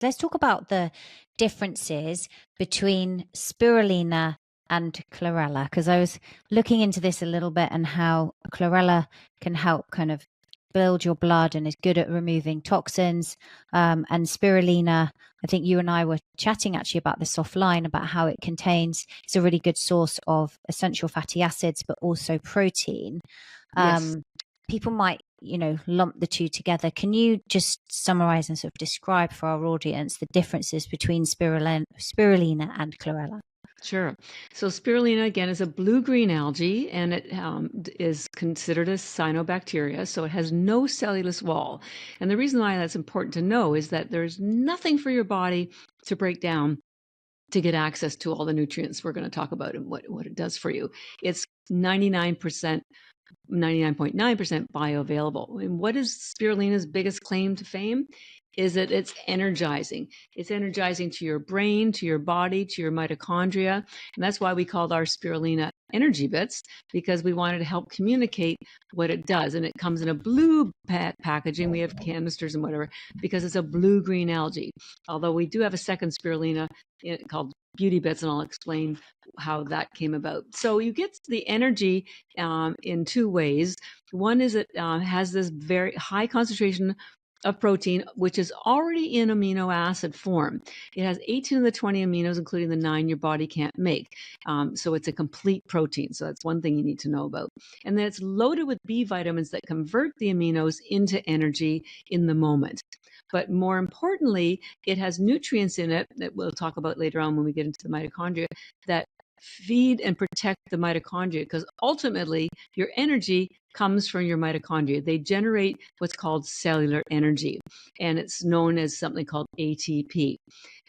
Let's talk about the differences between spirulina and chlorella, because I was looking into this a little bit and how chlorella can help kind of build your blood and is good at removing toxins. And spirulina, I think you and I were chatting actually about this offline about how it's a really good source of essential fatty acids, but also protein. Yes. People might, lump the two together. Can you just summarize and sort of describe for our audience the differences between spirulina and chlorella? Sure. So spirulina, again, is a blue-green algae, and it is considered a cyanobacteria, so it has no cellulose wall. And the reason why that's important to know is that there's nothing for your body to break down to get access to all the nutrients we're going to talk about and what it does for you. It's 99.9% bioavailable. And what is spirulina's biggest claim to fame? Is that it's energizing. It's energizing to your brain, to your body, to your mitochondria. And that's why we called our spirulina energy bits, because we wanted to help communicate what it does. And it comes in a blue packaging. We have canisters and whatever, because it's a blue-green algae. Although we do have a second spirulina called beauty bits, and I'll explain how that came about. So you get the energy in two ways. One is it has this very high concentration of protein, which is already in amino acid form. It has 18 of the 20 aminos, including the 9 your body can't make. So it's a complete protein. So that's one thing you need to know about. And then it's loaded with B vitamins that convert the aminos into energy in the moment. But more importantly, it has nutrients in it that we'll talk about later on when we get into the mitochondria that feed and protect the mitochondria, because ultimately your energy comes from your mitochondria. They generate what's called cellular energy, and it's known as something called ATP.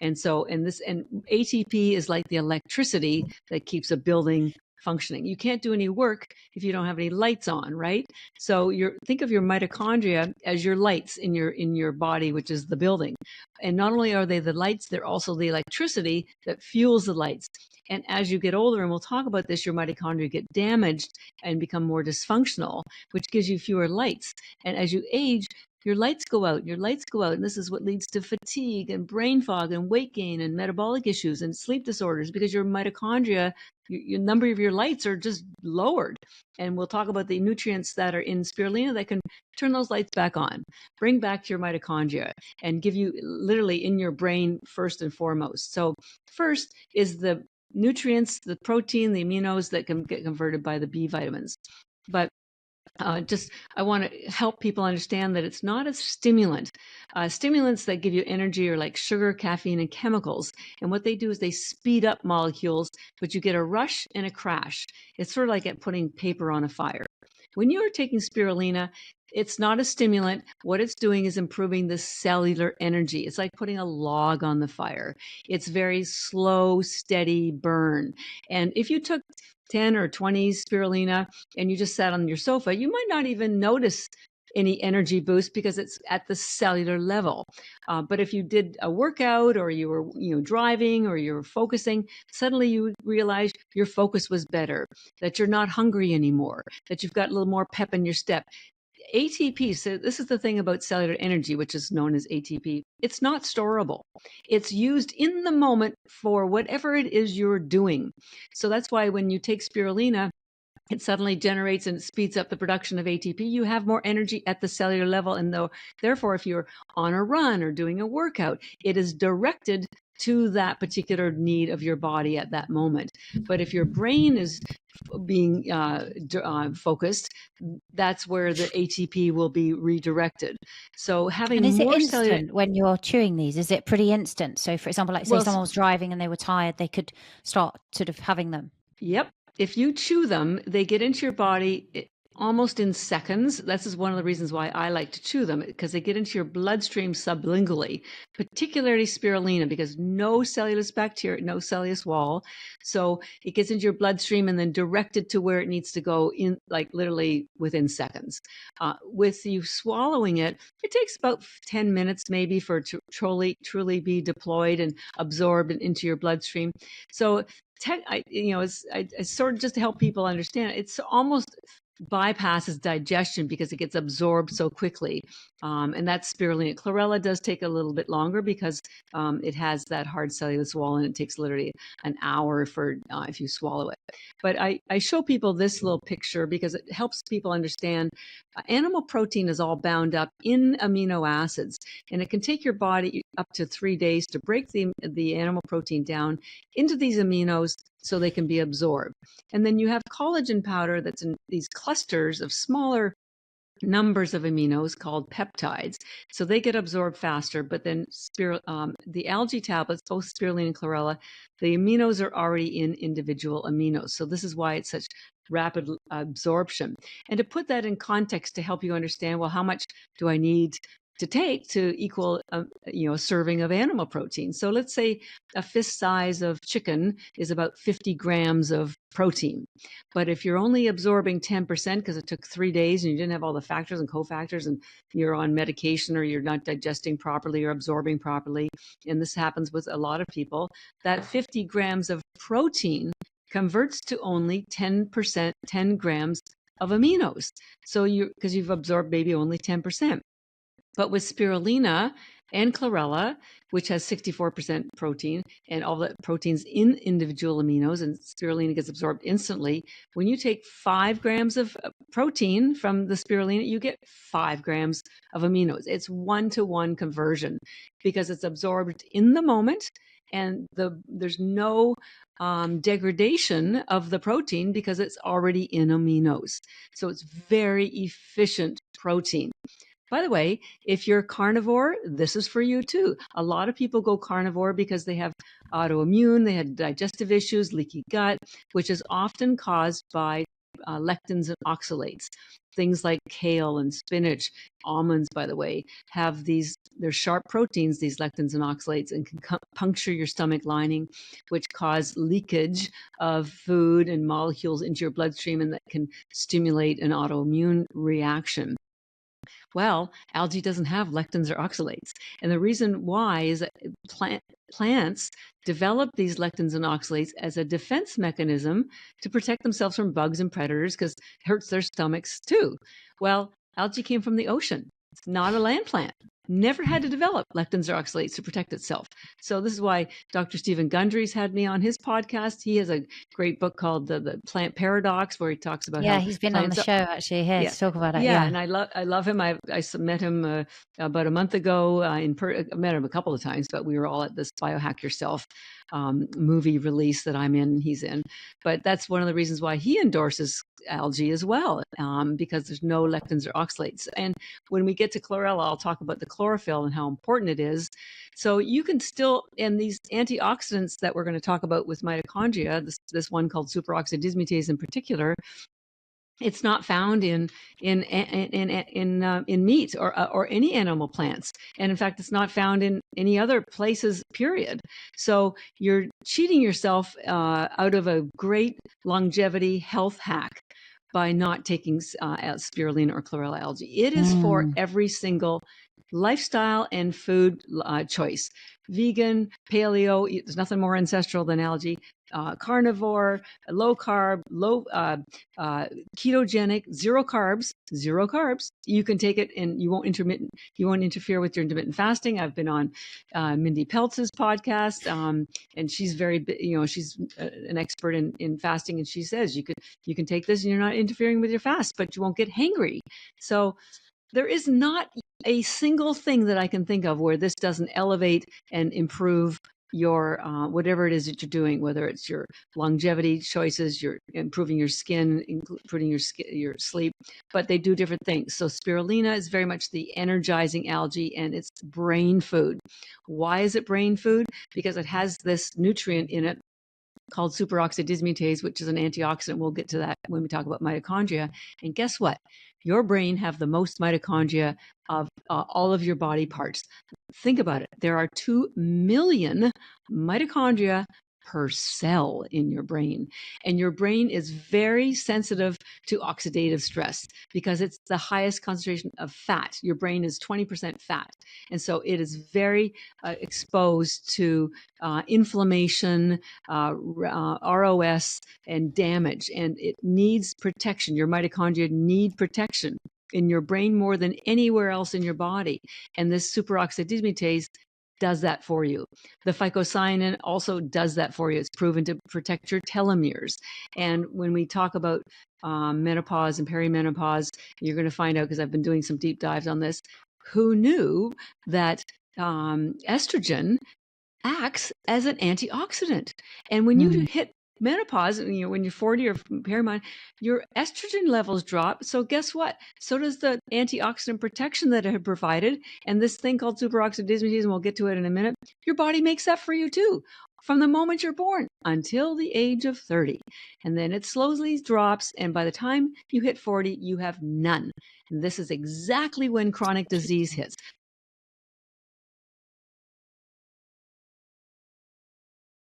And ATP is like the electricity that keeps a building functioning. You can't do any work if you don't have any lights on, right? So think of your mitochondria as your lights in your body, which is the building. And not only are they the lights, they're also the electricity that fuels the lights. And as you get older, and we'll talk about this, your mitochondria get damaged and become more dysfunctional, which gives you fewer lights. And as you age, your lights go out, and this is what leads to fatigue and brain fog and weight gain and metabolic issues and sleep disorders, because your mitochondria, your number of your lights are just lowered. And we'll talk about the nutrients that are in spirulina that can turn those lights back on, bring back your mitochondria, and give you literally in your brain first and foremost. So first is the nutrients, the protein, the aminos that can get converted by the B vitamins. But I want to help people understand that it's not a stimulant. Stimulants that give you energy are like sugar, caffeine, and chemicals. And what they do is they speed up molecules, but you get a rush and a crash. It's sort of like putting paper on a fire. When you are taking spirulina, it's not a stimulant. What it's doing is improving the cellular energy. It's like putting a log on the fire. It's very slow, steady burn. And if you took 10 or 20 spirulina and you just sat on your sofa, you might not even notice any energy boost because it's at the cellular level. But if you did a workout, or you were driving, or you were focusing, suddenly you realize your focus was better, that you're not hungry anymore, that you've got a little more pep in your step. ATP, so this is the thing about cellular energy, which is known as ATP. It's not storable. It's used in the moment for whatever it is you're doing. So that's why when you take spirulina, it suddenly generates and speeds up the production of ATP. You have more energy at the cellular level. And therefore, if you're on a run or doing a workout, it is directed to that particular need of your body at that moment. But if your brain is being focused, that's where the ATP will be redirected. So having And is it more instant when you're chewing these? Is it pretty instant? So, for example, like say someone was driving and they were tired, they could start sort of having them. Yep. If you chew them, they get into your body almost in seconds. This is one of the reasons why I like to chew them, because they get into your bloodstream sublingually, particularly spirulina, because no cellulose bacteria, no cellulose wall. So it gets into your bloodstream and then directed to where it needs to go in, like literally within seconds. With you swallowing it, it takes about 10 minutes maybe for it to truly be deployed and absorbed into your bloodstream. So it's sort of just to help people understand. It's almost bypasses digestion because it gets absorbed so quickly. And that's spirulina. Chlorella does take a little bit longer because it has that hard cellulose wall, and it takes literally an hour for if you swallow it. But I show people this little picture because it helps people understand animal protein is all bound up in amino acids, and it can take your body up to 3 days to break the animal protein down into these aminos so they can be absorbed. And then you have collagen powder that's in these clusters of smaller numbers of aminos called peptides. So they get absorbed faster, but then the algae tablets, both spirulina and chlorella, the aminos are already in individual aminos. So this is why it's such rapid absorption. And to put that in context to help you understand, well, how much do I need to take to equal a serving of animal protein? So let's say a fist size of chicken is about 50 grams of protein. But if you're only absorbing 10% because it took 3 days and you didn't have all the factors and cofactors and you're on medication or you're not digesting properly or absorbing properly, and this happens with a lot of people, that 50 grams of protein converts to only 10%, 10 grams of aminos. So because you've absorbed maybe only 10%. But with spirulina and chlorella, which has 64% protein and all the proteins in individual aminos, and spirulina gets absorbed instantly, when you take 5 grams of protein from the spirulina, you get 5 grams of aminos. It's 1-to-1 conversion because it's absorbed in the moment, and there's no degradation of the protein because it's already in aminos. So it's very efficient protein. By the way, if you're carnivore, this is for you too. A lot of people go carnivore because they have autoimmune, they had digestive issues, leaky gut, which is often caused by lectins and oxalates. Things like kale and spinach, almonds, by the way, have they're sharp proteins, these lectins and oxalates, and can puncture your stomach lining, which cause leakage of food and molecules into your bloodstream, and that can stimulate an autoimmune reaction. Well, algae doesn't have lectins or oxalates. And the reason why is that plants develop these lectins and oxalates as a defense mechanism to protect themselves from bugs and predators because it hurts their stomachs too. Well, algae came from the ocean. It's not a land plant. Never had to develop lectins or oxalates to protect itself. So this is why Dr. Stephen Gundry's had me on his podcast. He has a great book called the Plant Paradox, where he talks about how he's been on the show actually here to talk about it. Yeah, and I love him. I met him about a month ago. I met him a couple of times, but we were all at this Biohack Yourself movie release that I'm in, he's in. But that's one of the reasons why he endorses algae as well, because there's no lectins or oxalates. And when we get to chlorella, I'll talk about the chlorophyll and how important it is. So you can still, and these antioxidants that we're going to talk about with mitochondria, this one called superoxidismutase in particular, it's not found in meat or any animal plants, and in fact, it's not found in any other places. Period. So you're cheating yourself out of a great longevity health hack by not taking spirulina or chlorella algae. It is for every single lifestyle and food choice. Vegan, paleo, there's nothing more ancestral than algae. Carnivore, low carb, ketogenic, zero carbs. You can take it and you won't interfere with your intermittent fasting. I've been on Mindy Peltz's podcast, and she's she's an expert in fasting, and she says you can take this and you're not interfering with your fast, but you won't get hangry. So there is not a single thing that I can think of where this doesn't elevate and improve your whatever it is that you're doing, whether it's your longevity choices, you're improving your skin, improving your sleep, but they do different things. So spirulina is very much the energizing algae, and it's brain food. Why is it brain food? Because it has this nutrient in it called superoxidismutase, which is an antioxidant. We'll get to that when we talk about mitochondria. And guess what? Your brain have the most mitochondria of all of your body parts. Think about it. There are 2 million mitochondria per cell in your brain. And your brain is very sensitive to oxidative stress because it's the highest concentration of fat. Your brain is 20% fat. And so it is very exposed to inflammation, ROS, and damage. And it needs protection. Your mitochondria need protection. in your brain more than anywhere else in your body. And this superoxide dismutase does that for you. The phycocyanin also does that for you. It's proven to protect your telomeres. And when we talk about menopause and perimenopause, you're going to find out, because I've been doing some deep dives on this, who knew that estrogen acts as an antioxidant. And when you hit menopause, when you're 40 or perimenopause, your estrogen levels drop. So guess what? So does the antioxidant protection that it had provided. And this thing called superoxide dismutase, and we'll get to it in a minute, your body makes that for you too, from the moment you're born until the age of 30. And then it slowly drops. And by the time you hit 40, you have none. And this is exactly when chronic disease hits.